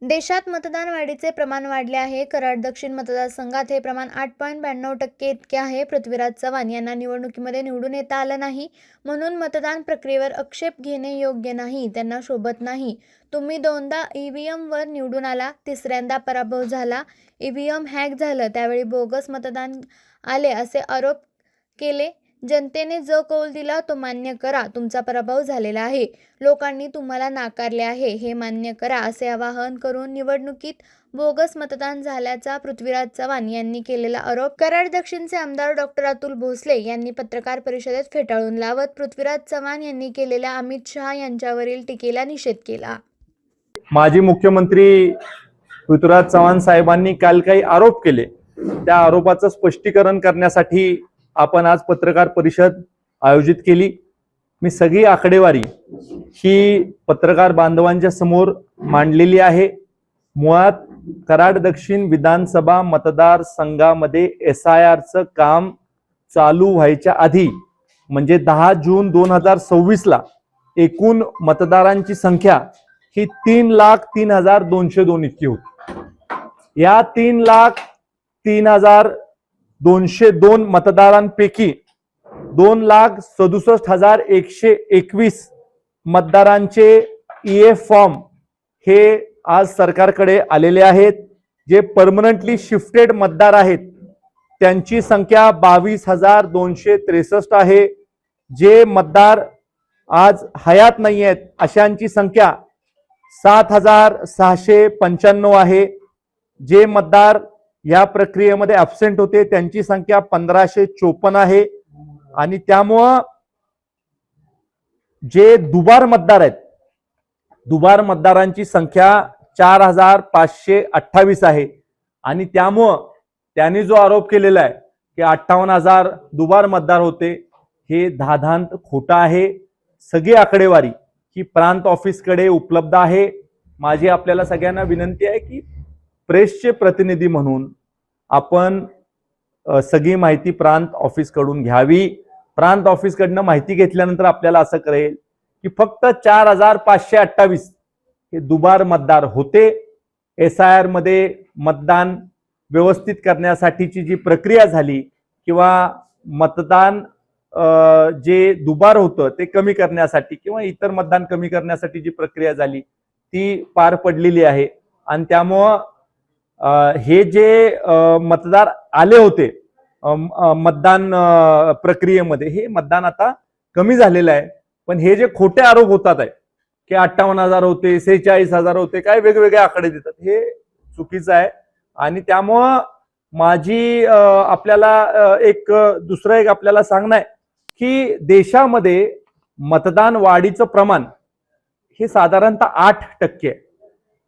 देशात मतदान वाढीचे प्रमाण वाढले आहे. कराड दक्षिण मतदारसंघात हे प्रमाण 8.92% इतके आहे. पृथ्वीराज चव्हाण यांना निवडणुकीमध्ये निवडून येता आलं नाही, म्हणून मतदान प्रक्रियेवर आक्षेप घेणे योग्य नाही, त्यांना शोभत नाही. तुम्ही दोनदा ईव्हीएमवर निवडून आला, तिसऱ्यांदा पराभव झाला. ईव्हीएम हॅक झालं, त्यावेळी बोगस मतदान आले असे आरोप केले. जनतेने जो कौल दिला तो मान्य करा. तुमचा पराभव झालेला आहे. लोकांनी तुम्हाला नाकारले आहे, हे मान्य करा, असे आवाहन करून निवडणुकीत बोगस मतदान झाल्याचा पृथ्वीराज चव्हाण यांनी केलेला आरोप कराड दक्षिणचे आमदार डॉ. अतुल भोसले यांनी पत्रकार परिषदेत फेटाळून लावत पृथ्वीराज चव्हाण यांनी केलेल्या अमित शहा यांच्यावरील टीकेला निषेध केला. माजी मुख्यमंत्री पृथ्वीराज चव्हाण साहेबांनी काल काही आरोप केले. त्या आरोपाचं स्पष्टीकरण करण्यासाठी आपण आज पत्रकार परिषद आयोजित केली. मी सगळी आकडेवारी ही पत्रकार बांधवांच्या समोर मांडलेली आहे. मुळात कराड दक्षिण विधानसभा मतदारसंघामध्ये SIRचं काम चालू व्हायच्या आधी म्हणजे 10 जून 2026 एकूण मतदारांची संख्या ही 3,03,202 इतकी होती. या 3,03,202 मतदारांपैकी 2,67,121 मतदारांचे EF फॉर्म हे आज सरकारकडे आलेले आहेत. जे परमनंटली शिफ्टेड मतदार आहेत त्यांची संख्या 22,263 आहे. जे मतदार आज हयात नाही आहेत अशांची संख्या 7,695 आहे. जे मतदार या प्रक्रियेमध्ये ॲब्सेंट होते त्यांची संख्या 1,554 आहे. आणि त्यामुळं जे दुबार मतदार आहेत, दुबार मतदारांची संख्या 4,528 आहे. आणि त्यामुळं त्यांनी जो आरोप केलेला आहे की 58,000 दुबार मतदार होते, हे धाधांत खोटा आहे. सगळी आकडेवारी ही प्रांत ऑफिसकडे उपलब्ध आहे. माझी आपल्याला सगळ्यांना विनंती आहे की प्रेसचे प्रतिनिधी म्हणून आपण सगळी माहिती प्रांत ऑफिसकडून घ्यावी. प्रांत ऑफिसकडनं माहिती घेतल्यानंतर आपल्याला असं कळेल की फक्त 4,528 हे दुबार मतदार होते. SIR मध्ये मतदान व्यवस्थित करण्यासाठीची जी प्रक्रिया झाली किंवा मतदान जे दुबार होतं ते कमी करण्यासाठी किंवा इतर मतदान कमी करण्यासाठी जी प्रक्रिया झाली ती पार पडलेली आहे. आणि त्यामुळं हे जे मतदार आले होते मतदान प्रक्रियेमध्ये, हे मतदान आता कमी झालेलं आहे. पण हे जे खोटे आरोप होतात आहे की 58,000 होते, 46,000 होते, काय वेगवेगळे आकडे देतात, हे चुकीचं आहे. आणि त्यामुळं माझी आपल्याला दुसरं एक आपल्याला सांगणं आहे की देशामध्ये मतदान वाढीचं प्रमाण हे साधारणतः 8% आहे.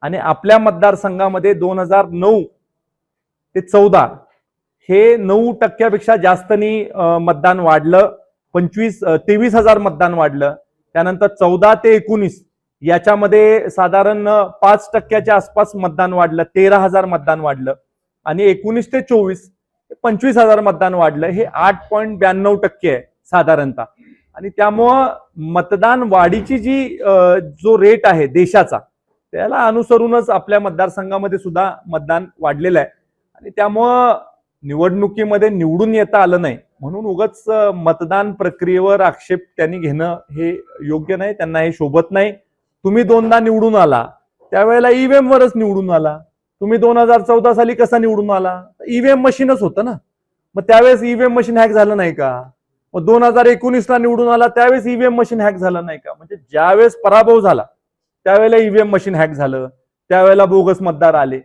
आणि आपल्या मतदारसंघामध्ये 2009 ते 14 हे 9% जास्तनी मतदान वाढलं. 23,000 मतदान वाढलं. त्यानंतर 14 ते 19 याच्यामध्ये साधारण 5% आसपास मतदान वाढलं. 13,000 मतदान वाढलं. आणि 19 ते 24 25,000 मतदान वाढलं. हे 8.92% आहे साधारणतः. आणि त्यामुळं मतदान वाढीची जी जो रेट आहे देशाचा, त्याला अनुसरूनच आपल्या मतदारसंघामध्ये सुद्धा मतदान वाढलेलं आहे. आणि त्यामुळं निवडणुकीमध्ये निवडून येता आलं नाही म्हणून उगाच मतदान प्रक्रियेवर आक्षेप त्यांनी घेणं हे योग्य नाही, त्यांना हे शोभत नाही. तुम्ही दोनदा निवडून आला, त्यावेळेला EVM वरच निवडून आला. तुम्ही 2014 साली कसा निवडून आला? EVM मशीनच होतं ना. मग त्यावेळेस EVM मशीन हॅक झालं नाही का? मग 2019 निवडून आला, त्यावेळेस EVM मशीन हॅक झालं नाही का? म्हणजे ज्यावेळेस पराभव झाला त्यावेळेला EVM मशीन हॅक झालं, त्यावेळेला बोगस मतदार आले.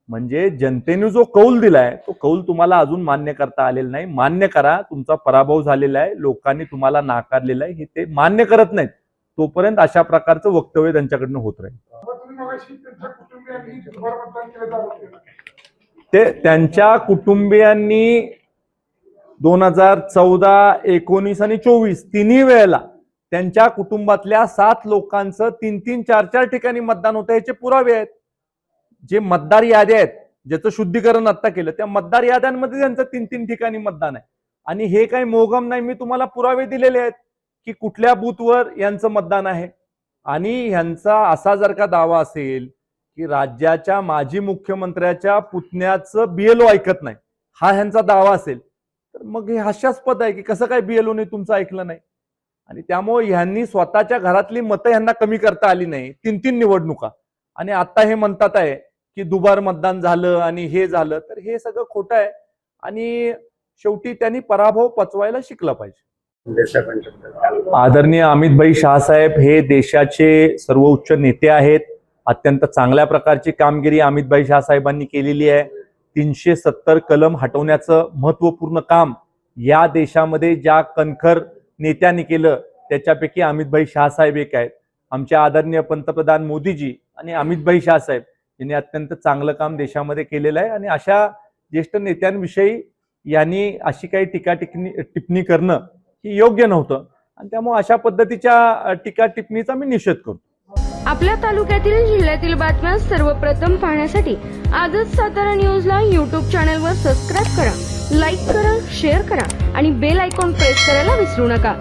म्हणजे जनतेने जो कौल दिलाय तो कौल तुम्हाला अजून मान्य करता आलेला नाही. मान्य करा, तुमचा पराभव झालेला आहे, लोकांनी तुम्हाला नाकारलेलं आहे. हे ते मान्य करत नाहीत तोपर्यंत अशा प्रकारचं वक्तव्य त्यांच्याकडनं होत राहील. ते त्यांच्या कुटुंबियांनी 2014, 19 आणि 24 तिन्ही वेळेला त्यांच्या कुटुंबातल्या 7 लोकांचं 3-3, 4-4 ठिकाणी मतदान होतं. याचे पुरावे आहेत. जे मतदार याद्या आहेत, ज्याचं शुद्धीकरण आता केलं, त्या मतदार याद्यांमध्ये त्यांचं 3-3 ठिकाणी मतदान आहे. आणि हे काही मोगम नाही, मी तुम्हाला पुरावे दिलेले आहेत की कुठल्या बूथवर यांचं मतदान आहे. आणि ह्यांचा असा जर का दावा असेल की राज्याच्या माजी मुख्यमंत्र्याच्या पुतण्याचं BLO ऐकत नाही, हा ह्यांचा दावा असेल तर मग हे हास्यास्पद आहे की कसं काय BLOने तुमचं ऐकलं नाही. आणि त्यामुळे ह्यांनी स्वतःच्या घरातली मतं ह्यांना कमी करता आली नाही 3 निवडणुका, आणि आता हे म्हणतात आहे की दुबार मतदान झालं आणि हे झालं, तर हे सगळं खोटं आहे. आणि शेवटी त्यांनी पराभव पचवायला शिकला पाहिजे. आदरणीय अमितभाई शहासाहेब हे देशाचे सर्वोच्च नेते आहेत. अत्यंत चांगल्या प्रकारची कामगिरी अमितभाई शहासाहेबांनी केलेली आहे. 370 कलम हटवण्याचं महत्वपूर्ण काम या देशामध्ये ज्या कणखर नेत्यांनी केलं त्याच्यापैकी अमितभाई शहासाहेब एक आहेत. आमच्या आदरणीय पंतप्रधान मोदीजी आणि अमितभाई शहासाहेब यांनी अत्यंत चांगलं काम देशामध्ये केलेलं आहे. आणि अशा ज्येष्ठ नेत्यांविषयी यांनी अशी काही टिप्पणी करणं ही योग्य नव्हतं, आणि त्यामुळे अशा पद्धतीच्या टीका टिप्पणीचा मी निषेध करतो. आपल्या तालुक्यातील जिल्ह्यातील बातम्या सर्वप्रथम पाहण्यासाठी आजच सातारा न्यूजला YouTube चॅनलवर सबस्क्राईब करा, लाईक करा, शेअर करा आणि बेल आयकॉन प्रेस करायला विसरू नका.